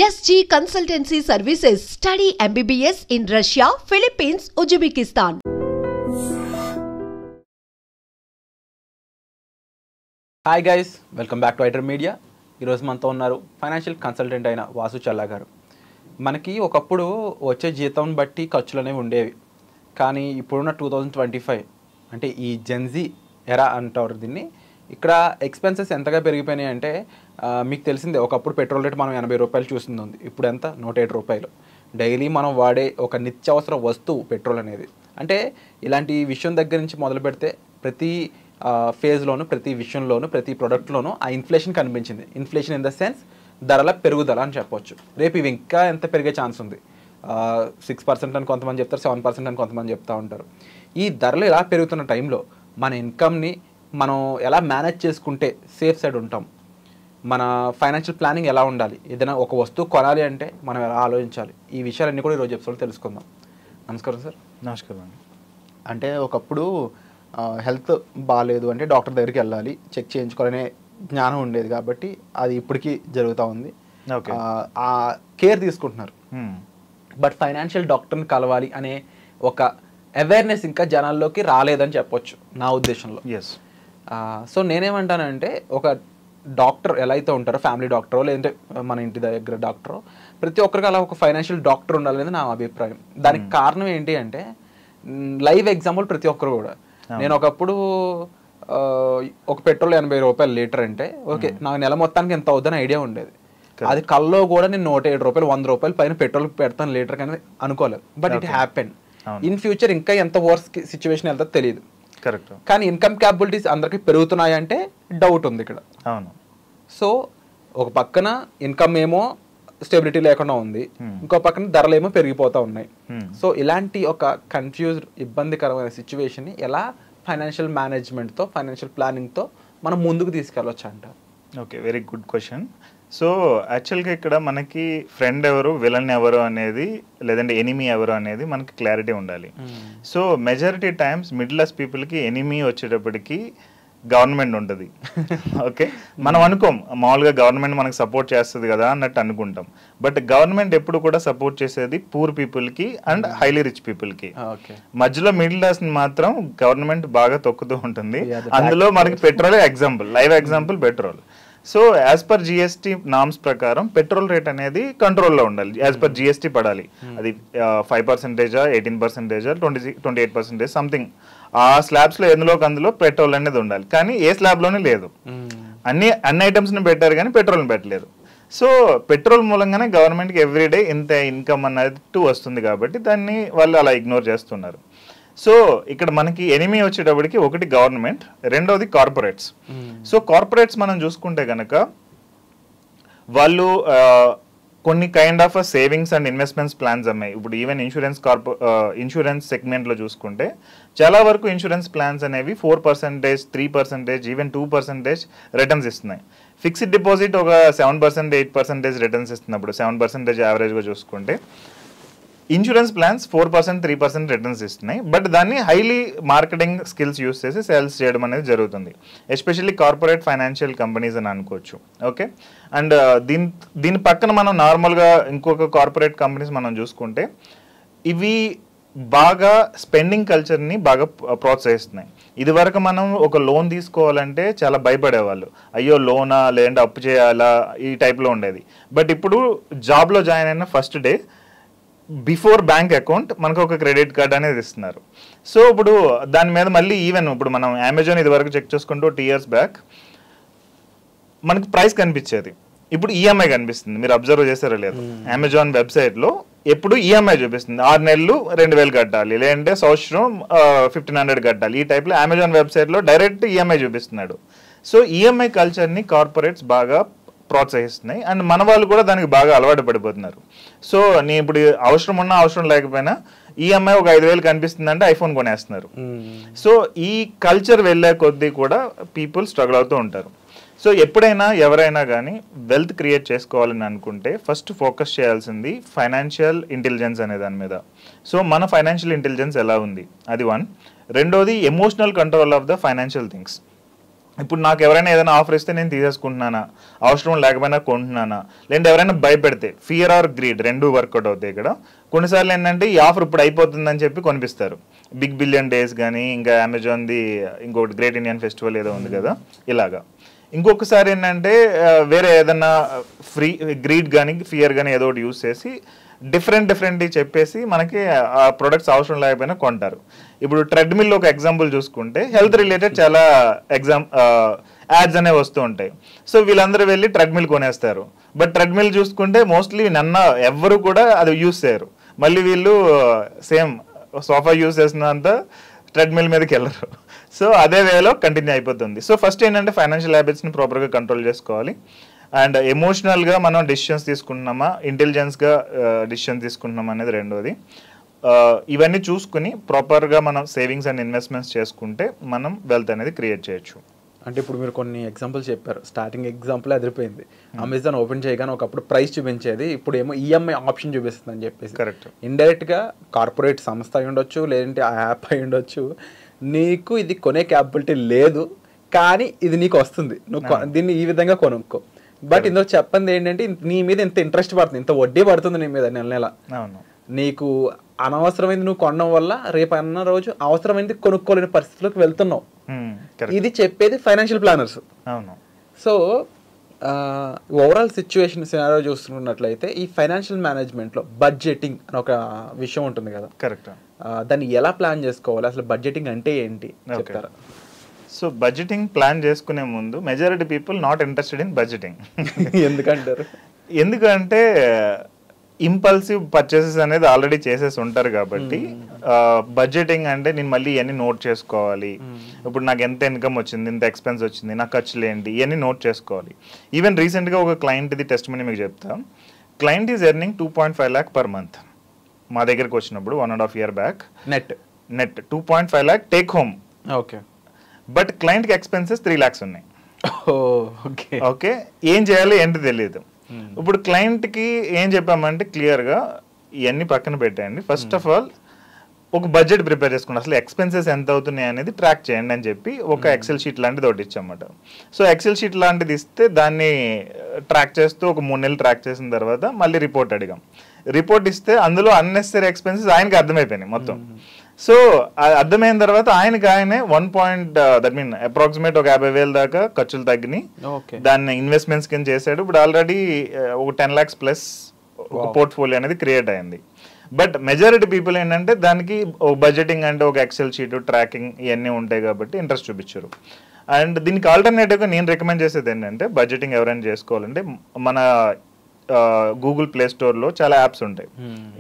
SG Consultancy Services. Study MBBS in Russia, Philippines, Uzbekistan. Hi guys, welcome back to iter media. ఈరోజు మనతో ఉన్నారు financial consultant అయిన వాసు చల్లా గారు. మనకి ఒకప్పుడు వచ్చే జీతం బట్టి ఖర్చులు అనేవి ఉండేవి, కానీ ఇప్పుడున్న 2025 అంటే ఈ జెన్జీ ఎరా అంటారు దీన్ని. ఇక్కడ ఎక్స్పెన్సెస్ ఎంతగా పెరిగిపోయినాయి అంటే మీకు తెలిసిందే, ఒకప్పుడు పెట్రోల్ రేట్ మనం 80 రూపాయలు చూస్తుంది, ఇప్పుడు ఎంత 107 రూపాయలు. డైలీ మనం వాడే ఒక నిత్యావసర వస్తువు పెట్రోల్ అనేది. అంటే ఇలాంటి విషయం దగ్గర నుంచి మొదలు పెడితే ప్రతి ఫేజ్లోను, ప్రతి విషయంలోను, ప్రతి ప్రోడక్ట్లోనూ ఆ ఇన్ఫ్లేషన్ కనిపించింది. ఇన్ఫ్లేషన్ ఇన్ ద సెన్స్ ధరల పెరుగుదల అని చెప్పొచ్చు. రేపు ఇవి ఇంకా ఎంత పెరిగే ఛాన్స్ ఉంది. 6% అని కొంతమంది చెప్తారు, 7% అని కొంతమంది చెప్తూ ఉంటారు. ఈ ధరలు ఇలా పెరుగుతున్న టైంలో మన ఇన్కమ్ని మనం ఎలా మేనేజ్ చేసుకుంటే సేఫ్ సైడ్ ఉంటాం, మన ఫైనాన్షియల్ ప్లానింగ్ ఎలా ఉండాలి, ఏదైనా ఒక వస్తువు కొనాలి అంటే మనం ఎలా ఆలోచించాలి, ఈ విషయాలన్నీ కూడా ఈరోజు ఎపిసోడ్లో తెలుసుకుందాం. నమస్కారం సార్. నమస్కారం అండి. అంటే ఒకప్పుడు హెల్త్ బాగాలేదు అంటే డాక్టర్ దగ్గరికి వెళ్ళాలి, చెక్ చేయించుకోవాలనే జ్ఞానం ఉండేది, కాబట్టి అది ఇప్పటికీ జరుగుతూ ఉంది. ఆ కేర్ తీసుకుంటున్నారు. బట్ ఫైనాన్షియల్ డాక్టర్ని కలవాలి అనే ఒక అవేర్నెస్ ఇంకా జనాల్లోకి రాలేదని చెప్పొచ్చు నా ఉద్దేశంలో. సో నేనేమంటానంటే, ఒక డాక్టర్ ఎలా అయితే ఉంటారో, ఫ్యామిలీ డాక్టరో లేదంటే మన ఇంటి దగ్గర డాక్టరో, ప్రతి ఒక్కరికి అలా ఒక ఫైనాన్షియల్ డాక్టర్ ఉండాలనేది నా అభిప్రాయం. దానికి కారణం ఏంటి అంటే, లైవ్ ఎగ్జాంపుల్ ప్రతి ఒక్కరు కూడా. నేను ఒకప్పుడు ఒక పెట్రోల్ 80 రూపాయలు లీటర్ అంటే ఓకే, నాకు నెల మొత్తానికి ఎంత అవుతుందని ఐడియా ఉండేది. అది కల్లో కూడా నేను 107 రూపాయలు 100 రూపాయలు పైన పెట్రోల్ పెడతాను లీటర్ కానీ అనుకోలేదు. But it happen. In future ఇంకా ఎంత వర్స్ సిచ్యువేషన్ వెళ్తుందో తెలియదు. కరెక్ట్. కానీ ఇన్కమ్ క్యాపబిలిటీస్ అందరికీ పెరుగుతున్నాయంటే డౌట్ ఉంది ఇక్కడ. అవును. సో ఒక పక్కన ఇన్కమ్ ఏమో స్టెబిలిటీ లేకుండా ఉంది, ఇంకో పక్కన ధరలు ఏమో పెరిగిపోతూ ఉన్నాయి. సో ఇలాంటి ఒక కన్ఫ్యూజ్డ్, ఇబ్బందికరమైన సిచ్యువేషన్ని ఎలా ఫైనాన్షియల్ మేనేజ్మెంట్తో, ఫైనాన్షియల్ ప్లానింగ్తో మనం ముందుకు తీసుకెళ్ళొచ్చు అంటారు? Okay, very good question. So యాక్చువల్గా ఇక్కడ మనకి ఫ్రెండ్ ఎవరు, విలన్ ఎవరు అనేది, లేదంటే ఎనిమీ ఎవరు అనేది మనకి క్లారిటీ ఉండాలి. So majority times middle class పీపుల్కి ఎనిమీ వచ్చేటప్పటికి గవర్నమెంట్ ఉంటుంది. ఓకే, మనం అనుకోం మామూలుగా గవర్నమెంట్ మనకు సపోర్ట్ చేస్తుంది కదా అన్నట్టు అనుకుంటాం. బట్ గవర్నమెంట్ ఎప్పుడు కూడా సపోర్ట్ చేసేది పూర్ పీపుల్కి అండ్ హైలీ రిచ్ పీపుల్కి. మధ్యలో మిడిల్ క్లాస్ మాత్రం గవర్నమెంట్ బాగా తొక్కుతూ ఉంటుంది. అందులో మనకి petrol example, live example petrol. So as per GST norms ప్రకారం పెట్రోల్ రేట్ అనేది కంట్రోల్లో ఉండాలి. యాజ్ పర్ జిఎస్టీ పడాలి. అది 5%, 18%, 28% సంథింగ్. ఆ స్లాబ్స్లో అందులో పెట్రోల్ అనేది ఉండాలి. కానీ ఏ స్లాబ్లోనే లేదు. అన్ని ఐటమ్స్ని పెట్టారు కానీ పెట్రోల్ని పెట్టలేదు. సో పెట్రోల్ మూలంగానే గవర్నమెంట్కి ఎవ్రీడే ఇంత ఇన్కమ్ అన్నట్టు వస్తుంది, కాబట్టి దాన్ని వాళ్ళు అలా ఇగ్నోర్ చేస్తున్నారు. సో ఇక్కడ మనకి ఎనిమీ వచ్చేటప్పటికి ఒకటి గవర్నమెంట్, రెండవది కార్పొరేట్స్. సో కార్పొరేట్స్ మనం చూసుకుంటే కనుక వాళ్ళు కొన్ని kind of savings and investments plans అమ్మాయి. ఇప్పుడు ఈవెన్ ఇన్సూరెన్స్ సెగ్మెంట్లో చూసుకుంటే చాలా వరకు ఇన్సూరెన్స్ ప్లాన్స్ అనేవి 4%, 3%, ఈవెన్ 2% రిటర్న్స్ ఇస్తున్నాయి. ఫిక్స్డ్ డిపాజిట్ ఒక 7%, 8% రిటర్న్స్ ఇస్తున్నప్పుడు 7% యావరేజ్గా చూసుకుంటే, ఇన్సూరెన్స్ ప్లాన్స్ 4%, 3% రిటర్న్స్ ఇస్తున్నాయి. బట్ దాన్ని హైలీ మార్కెటింగ్ స్కిల్స్ యూస్ చేసి సేల్స్ చేయడం అనేది జరుగుతుంది. ఎస్పెషల్లీ కార్పొరేట్ ఫైనాన్షియల్ కంపెనీస్ అని అనుకోవచ్చు. ఓకే, అండ్ దీని పక్కన మనం నార్మల్గా ఇంకొక కార్పొరేట్ కంపెనీస్ మనం చూసుకుంటే, ఇవి బాగా స్పెండింగ్ కల్చర్ని బాగా ప్రోత్సహిస్తున్నాయి. ఇది వరకు మనం ఒక లోన్ తీసుకోవాలంటే చాలా భయపడేవాళ్ళు, అయ్యో లోనా లేదంటే అప్పు చేయాలా, ఈ టైప్లో ఉండేది. బట్ ఇప్పుడు జాబ్లో జాయిన్ అయిన first day before bank account మనకు ఒక క్రెడిట్ కార్డ్ అనేది ఇస్తున్నారు. సో ఇప్పుడు దాని మీద మళ్ళీ ఈవెన్ ఇప్పుడు మనం అమెజాన్ ఇది వరకు చెక్ చేసుకుంటూ 2 years బ్యాక్ మనకు ప్రైస్ కనిపించేది, ఇప్పుడు ఈఎంఐ కనిపిస్తుంది. మీరు అబ్జర్వ్ చేస్తారో లేదు, అమెజాన్ వెబ్సైట్లో ఎప్పుడు ఈఎంఐ చూపిస్తుంది. 6 నెలలు 2000 కట్టాలి, లేదంటే సంవత్సరం 1500 కట్టాలి. ఈ టైప్లో అమెజాన్ వెబ్సైట్లో డైరెక్ట్ ఈఎంఐ చూపిస్తున్నాడు. సో ఈఎంఐ కల్చర్ని కార్పొరేట్స్ బాగా ప్రోత్సహిస్తున్నాయి, అండ్ మన వాళ్ళు కూడా దానికి బాగా అలవాటు పడిపోతున్నారు. సో నేను ఇప్పుడు అవసరం ఉన్నా అవసరం లేకపోయినా ఈఎంఐ ఒక 5000 కనిపిస్తుందంటే ఐఫోన్ కొనేస్తున్నారు. సో ఈ కల్చర్ వెళ్ళే కొద్దీ కూడా పీపుల్ స్ట్రగుల్ అవుతూ ఉంటారు. సో ఎప్పుడైనా ఎవరైనా కానీ వెల్త్ క్రియేట్ చేసుకోవాలని అనుకుంటే ఫస్ట్ ఫోకస్ చేయాల్సింది ఫైనాన్షియల్ ఇంటెలిజెన్స్ అనే దాని మీద. సో మన ఫైనాన్షియల్ ఇంటెలిజెన్స్ ఎలా ఉంది, అది 1. రెండోది emotional control of the financial things. ఇప్పుడు నాకు ఎవరైనా ఏదైనా ఆఫర్ ఇస్తే నేను తీసేసుకుంటున్నానా, అవసరం లేకపోయినా కొంటున్నానా, లేదంటే ఎవరైనా భయపెడితే, ఫియర్ ఆర్ గ్రీడ్ రెండు వర్కౌట్ అవుతాయి ఇక్కడ. కొన్నిసార్లు ఏంటంటే ఈ ఆఫర్ ఇప్పుడు అయిపోతుందని చెప్పి కొనిపిస్తారు, బిగ్ బిలియన్ డేస్ కానీ ఇంకా అమెజాన్ది ఇంకొకటి గ్రేట్ ఇండియన్ ఫెస్టివల్ ఏదో ఉంది కదా ఇలాగా. ఇంకొకసారి ఏంటంటే వేరే ఏదన్నా గ్రీడ్ కానీ ఫియర్ కానీ ఏదో ఒకటి యూస్ చేసి డిఫరెంట్ చెప్పేసి మనకి ఆ ప్రొడక్ట్స్ అవసరం లేకపోయినా కొంటారు. ఇప్పుడు ట్రెడ్మిల్ ఒక ఎగ్జాంపుల్ చూసుకుంటే హెల్త్ రిలేటెడ్ చాలా యాడ్స్ అనేవి వస్తూ ఉంటాయి. సో వీళ్ళందరూ వెళ్ళి ట్రెడ్మిల్ కొనేస్తారు. బట్ ట్రెడ్మిల్ చూసుకుంటే మోస్ట్లీ ఎవ్వరు కూడా అది యూస్ చేయరు. మళ్ళీ వీళ్ళు సేమ్ సోఫా యూస్ చేసినంత ట్రెడ్మిల్ మీదకి వెళ్ళరు. సో అదే వేలో కంటిన్యూ అయిపోతుంది. సో ఫస్ట్ ఏంటంటే ఫైనాన్షియల్ హ్యాబిట్స్ని ప్రాపర్గా కంట్రోల్ చేసుకోవాలి. అండ్ ఎమోషనల్గా మనం డెసిషన్స్ తీసుకుంటున్నామా, ఇంటెలిజెన్స్గా డెసిషన్ తీసుకుంటున్నామా అనేది రెండోది. ఇవన్నీ చూసుకుని ప్రాపర్గా మనం సేవింగ్స్ అండ్ ఇన్వెస్ట్మెంట్స్ చేసుకుంటే మనం వెల్త్ అనేది క్రియేట్ చేయొచ్చు. అంటే ఇప్పుడు మీరు కొన్ని ఎగ్జాంపుల్స్ చెప్పారు. స్టార్టింగ్ ఎగ్జాంపుల్ అదిరిపోయింది. అమెజాన్ ఓపెన్ చేయగానే ఒకప్పుడు ప్రైస్ చూపించేది, ఇప్పుడు ఏమో ఈఎంఐ ఆప్షన్ చూపిస్తుంది అని చెప్పేసి. కరెక్ట్. ఇండైరెక్ట్గా కార్పొరేట్ సంస్థ అయి ఉండొచ్చు, లేదంటే ఆ యాప్ అయి ఉండొచ్చు, నీకు ఇది కొనే క్యాపబిలిటీ లేదు కానీ ఇది నీకు వస్తుంది, నువ్వు దీన్ని ఈ విధంగా కొనుక్కో. బట్ ఇందులో చెప్పండి ఏంటంటే నీ మీద ఇంత ఇంట్రెస్ట్ పడుతుంది, ఇంత వడ్డీ పడుతుంది నీ మీద నెల. నీకు అనవసరమైంది నువ్వు కొనడం వల్ల రేపు అన్న రోజు అవసరమైంది కొనుక్కోలేని పరిస్థితిలోకి వెళ్తున్నావు. ఇది చెప్పేది financial planners. So overall situation scenario చూస్తున్నట్లయితే ఈ ఫైనాన్షియల్ మేనేజ్మెంట్లో బడ్జెటింగ్ అని ఒక విషయం ఉంటుంది కదా. కరెక్ట్. దాన్ని ఎలా ప్లాన్ చేసుకోవాలి, అసలు బడ్జెటింగ్ అంటే ఏంటి చెప్తారా? సో బడ్జెటింగ్ ప్లాన్ చేసుకునే ముందు majority people not interested in budgeting. ఎందుకంటారు? ఎందుకంటే ఇంపల్సివ్ పర్చేసెస్ అనేది ఆల్రెడీ చేసేసి ఉంటారు కాబట్టి బడ్జెటింగ్ అంటే నేను మళ్ళీ ఇవన్నీ నోట్ చేసుకోవాలి. ఇప్పుడు నాకు ఎంత ఇన్కమ్ వచ్చింది, ఎంత ఎక్స్పెన్స్ వచ్చింది, నా ఖర్చులు ఏంటి, ఇవన్నీ నోట్ చేసుకోవాలి. ఈవెన్ రీసెంట్గా ఒక క్లయింట్ది టెస్టిమనీ మీకు చెప్తా. Client is earning 2.5 lakh per month. మా దగ్గరకు వచ్చినప్పుడు 1.5 year back net 2.5 lakh take home. Okay. But క్లయింట్కి ఎక్స్పెన్సెస్ 3 lakhs ఉన్నాయి. ఓకే, ఏం చేయాలి ఏంటి తెలియదు. ఇప్పుడు క్లయింట్కి ఏం చెప్పామంటే క్లియర్గా ఇవన్నీ పక్కన పెట్టండి, ఫస్ట్ ఆఫ్ ఆల్ ఒక బడ్జెట్ ప్రిపేర్ చేసుకోండి, అసలు ఎక్స్పెన్సెస్ ఎంత అవుతున్నాయి అనేది ట్రాక్ చేయండి అని చెప్పి ఒక ఎక్సెల్ షీట్ లాంటిది ఒకటి ఇచ్చామన్నమాట. సో ఎక్సెల్ షీట్ లాంటిది ఇస్తే దాన్ని ట్రాక్ చేస్తూ ఒక 3 నెలలు ట్రాక్ చేసిన తర్వాత మళ్ళీ రిపోర్ట్ అడిగాం. రిపోర్ట్ ఇస్తే అందులో అన్నెసరీ ఎక్స్పెన్సెస్ ఆయనకి అర్థమైపోయినాయి మొత్తం. సో అర్థమైన తర్వాత ఆయనే అప్రాక్సిమేట్ ఒక 50,000 దాకా ఖర్చులు తగ్గినాయి. దాన్ని ఇన్వెస్ట్మెంట్స్ కింద చేశాడు. ఇప్పుడు ఆల్రెడీ ఒక 10 lakhs ప్లస్ ఒక పోర్ట్ఫోలియో అనేది క్రియేట్ అయింది. బట్ మెజారిటీ పీపుల్ ఏంటంటే దానికి బడ్జెటింగ్ అంటే ఒక ఎక్సెల్ షీట్, ట్రాకింగ్ ఇవన్నీ ఉంటాయి కాబట్టి ఇంట్రెస్ట్ చూపించారు. అండ్ దీనికి ఆల్టర్నేటివ్గా నేను రికమెండ్ చేసేది ఏంటంటే బడ్జెటింగ్ ఎవరైనా చేసుకోవాలంటే మన గూగుల్ ప్లే స్టోర్లో చాలా యాప్స్ ఉంటాయి,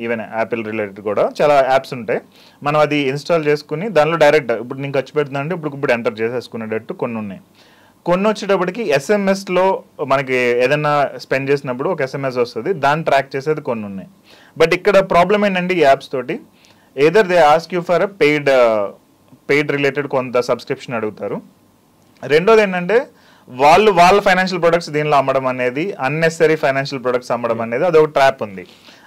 ఈవెన్ యాపిల్ రిలేటెడ్ కూడా చాలా యాప్స్ ఉంటాయి. మనం అది ఇన్స్టాల్ చేసుకుని దానిలో డైరెక్ట్ ఇప్పుడు నేను ఖర్చు పెడుతున్నా అంటే ఇప్పుడు ఎంటర్ చేసేసుకునేటట్టు కొన్ని ఉన్నాయి. కొన్ని వచ్చేటప్పటికి ఎస్ఎంఎస్లో మనకి ఏదైనా స్పెండ్ చేసినప్పుడు ఒక ఎస్ఎంఎస్ వస్తుంది, దాన్ని ట్రాక్ చేసేది కొన్ని ఉన్నాయి. బట్ ఇక్కడ ప్రాబ్లం ఏంటంటే ఈ యాప్స్ తోటి either they ask you for paid related కొంత సబ్స్క్రిప్షన్ అడుగుతారు. రెండోది ఏంటంటే వాళ్ళ ఫైనాన్షియల్ ప్రొడక్ట్స్ దీనిలో అమ్మడం అనేది, అన్నెసరీ ఫైనాన్షియల్ ప్రొడక్ట్స్ అమ్మడం అనేది అదొక ట్రాప్ ఉంది.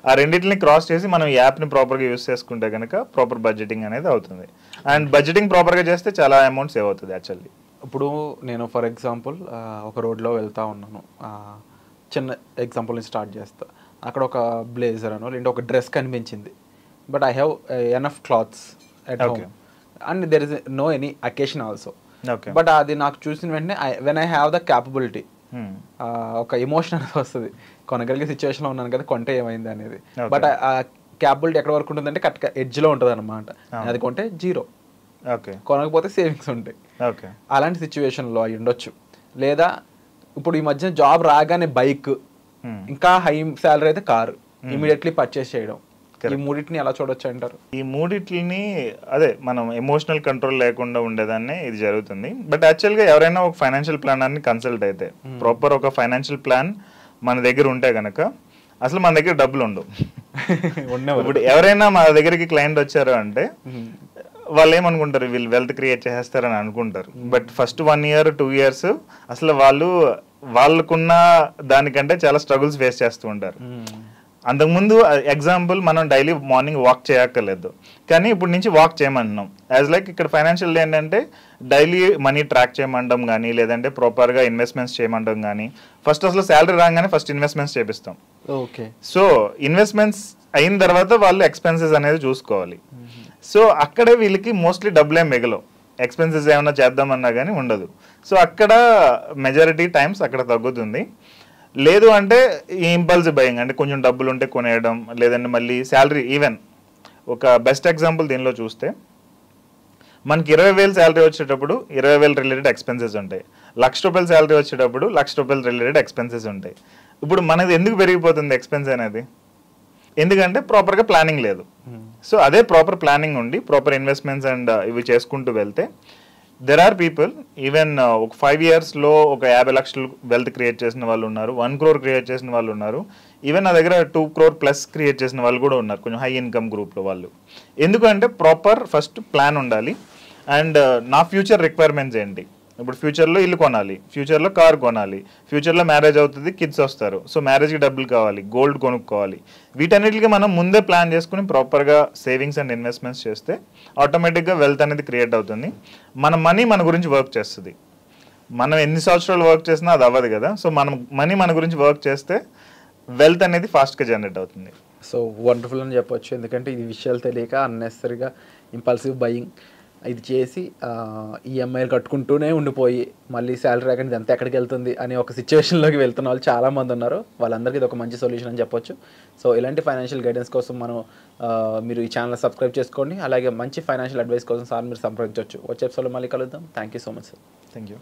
ఆ రెండింటిని క్రాస్ చేసి మనం ఈ యాప్ని ప్రాపర్గా యూస్ చేసుకుంటే కనుక ప్రాపర్ బడ్జెటింగ్ అనేది అవుతుంది. అండ్ బడ్జెటింగ్ ప్రాపర్గా చేస్తే చాలా అమౌంట్ సేవ్ అవుతుంది యాక్చువల్లీ. ఇప్పుడు నేను ఫర్ ఎగ్జాంపుల్ ఒక రోడ్లో వెళ్తూ ఉన్నాను, చిన్న ఎగ్జాంపుల్ నుంచి స్టార్ట్ చేస్తా. అక్కడ ఒక బ్లేజర్ అనో లేదంటే ఒక డ్రెస్ కనిపించింది. But I have enough clothes at home and there is no any occasion also. But అది నాకు చూసిన వెంటనే when I have the capability, ఒక ఎమోషన్ అనేది వస్తుంది, కొనగలిగే సిచ్యువేషన్లో ఉన్నాను కదా కొంటే ఏమైంది అనేది. బట్ ఆ క్యాపబిలిటీ ఎక్కడ వరకు ఉంటుందంటే కరెక్ట్గా ఎడ్జ్లో ఉంటుంది అనమాట. అది కొంటే 0, కొనకపోతే సేవింగ్స్ ఉంటాయి. అలాంటి సిచ్యువేషన్లో అయి ఉండొచ్చు. లేదా ఇప్పుడు ఈ మధ్యన జాబ్ రాగానే బైక్, ఇంకా హై శాలరీ అయితే కారు ఇమీడియట్లీ పర్చేస్ చేయడం, ఈ మూడింటిని ఎలా చూడొచ్చు అంటారు? ఈ మూడింటిని అదే మనం ఎమోషనల్ కంట్రోల్ లేకుండా ఉండేదాన్ని ఇది జరుగుతుంది. బట్ యాక్చువల్గా ఎవరైనా ఒక ఫైనాన్షియల్ ప్లానర్ని కన్సల్ట్ అయితే ప్రాపర్ ఒక ఫైనాన్షియల్ ప్లాన్ మన దగ్గర ఉంటే కనుక అసలు మన దగ్గర డబ్బులు ఉండవు. ఇప్పుడు ఎవరైనా మా దగ్గరికి క్లయింట్ వచ్చారు అంటే వాళ్ళు ఏమనుకుంటారు, వీళ్ళు వెల్త్ క్రియేట్ చేసేస్తారని అనుకుంటారు. బట్ ఫస్ట్ 1 year 2 years అసలు వాళ్ళకున్న దానికంటే చాలా స్ట్రగుల్స్ ఫేస్ చేస్తూ ఉంటారు. అంతకుముందు ఎగ్జాంపుల్ మనం డైలీ మార్నింగ్ వాక్ చేయక్కర్లేదు, కానీ ఇప్పుడు నుంచి వాక్ చేయమంటున్నాం. యాజ్ లైక్ ఇక్కడ ఫైనాన్షియల్ ఏంటంటే డైలీ మనీ ట్రాక్ చేయమంటాం కానీ, లేదంటే ప్రాపర్గా ఇన్వెస్ట్మెంట్స్ చేయమంటాం కానీ. ఫస్ట్ అసలు శాలరీ రాగానే ఫస్ట్ ఇన్వెస్ట్మెంట్స్ చేపిస్తాం. ఓకే. సో ఇన్వెస్ట్మెంట్స్ అయిన తర్వాత వాళ్ళు ఎక్స్పెన్సెస్ అనేది చూసుకోవాలి. సో అక్కడే వీళ్ళకి మోస్ట్లీ డబ్బులే మిగలవు, ఎక్స్పెన్సెస్ ఏమైనా చేద్దామన్నా కానీ ఉండదు. సో అక్కడ మెజారిటీ టైమ్స్ అక్కడ తగ్గుతుంది. లేదు అంటే ఈ ఇంపల్సివ్ బయింగ్ అంటే కొంచెం డబ్బులు ఉంటే కొనేయడం, లేదంటే మళ్ళీ శాలరీ. ఈవెన్ ఒక బెస్ట్ ఎగ్జాంపుల్ దీనిలో చూస్తే మనకి 20,000 శాలరీ వచ్చేటప్పుడు 20,000 రిలేటెడ్ ఎక్స్పెన్సెస్ ఉంటాయి. ₹1,00,000 శాలరీ వచ్చేటప్పుడు ₹1,00,000 రిలేటెడ్ ఎక్స్పెన్సెస్ ఉంటాయి. ఇప్పుడు మనది ఎందుకు పెరిగిపోతుంది ఎక్స్పెన్స్ అనేది? ఎందుకంటే ప్రాపర్గా ప్లానింగ్ లేదు. సో అదే ప్రాపర్ ప్లానింగ్ ఉండి ప్రాపర్ ఇన్వెస్ట్మెంట్స్ అండ్ ఇవి చేసుకుంటూ వెళ్తే దెర్ ఆర్ పీపుల్ ఈవెన్ ఒక 5 yearsలో ఒక 50 లక్షలు వెల్త్ క్రియేట్ చేసిన వాళ్ళు ఉన్నారు, 1 crore క్రియేట్ చేసిన వాళ్ళు ఉన్నారు, ఈవెన్ నా దగ్గర 2 crore ప్లస్ క్రియేట్ చేసిన వాళ్ళు కూడా ఉన్నారు, కొంచెం హై ఇన్కమ్ గ్రూప్లో వాళ్ళు. ఎందుకంటే ప్రాపర్ ఫస్ట్ ప్లాన్ ఉండాలి. అండ్ నా ఫ్యూచర్ రిక్వైర్మెంట్స్ ఏంటి, ఇప్పుడు ఫ్యూచర్లో ఇల్లు కొనాలి, ఫ్యూచర్లో కార్ కొనాలి, ఫ్యూచర్లో మ్యారేజ్ అవుతుంది, కిడ్స్ వస్తారు, సో మ్యారేజ్కి డబ్బులు కావాలి, గోల్డ్ కొనుక్కోవాలి. వీటన్నిటికీ మనం ముందే ప్లాన్ చేసుకుని ప్రాపర్గా సేవింగ్స్ అండ్ ఇన్వెస్ట్మెంట్స్ చేస్తే ఆటోమేటిక్గా వెల్త్ అనేది క్రియేట్ అవుతుంది. మన మనీ మన గురించి వర్క్ చేస్తుంది. మనం ఎన్ని సంవత్సరాలు వర్క్ చేసినా అది అవ్వదు కదా. సో మనం మనీ మన గురించి వర్క్ చేస్తే వెల్త్ అనేది ఫాస్ట్గా జనరేట్ అవుతుంది. సో వండర్ఫుల్ అని చెప్పొచ్చు. ఎందుకంటే ఇది విషయాలు తెలియక అన్నెసరీగా ఇంపల్సివ్ బయింగ్ ఇది చేసి ఈఎంఐలు కట్టుకుంటూనే ఉండిపోయి మళ్ళీ శాలరీ రాకండి ఎంత ఎక్కడికి వెళ్తుంది అనే ఒక సిచ్యువేషన్లోకి వెళ్తున్న వాళ్ళు చాలామంది ఉన్నారు. వాళ్ళందరికీ ఇది ఒక మంచి సొల్యూషన్ అని చెప్పొచ్చు. సో ఇలాంటి ఫైనాన్షియల్ గైడెన్స్ కోసం మీరు ఈ ఛానల్ సబ్స్క్రైబ్ చేసుకోండి. అలాగే మంచి ఫైనాన్షియల్ అడ్వైస్ కోసం సార్ మీరు సంప్రదించవచ్చు. వచ్చే ఎపిసోడ్లో మళ్ళీ కలుద్దాం. Thank you so much sir. Thank you.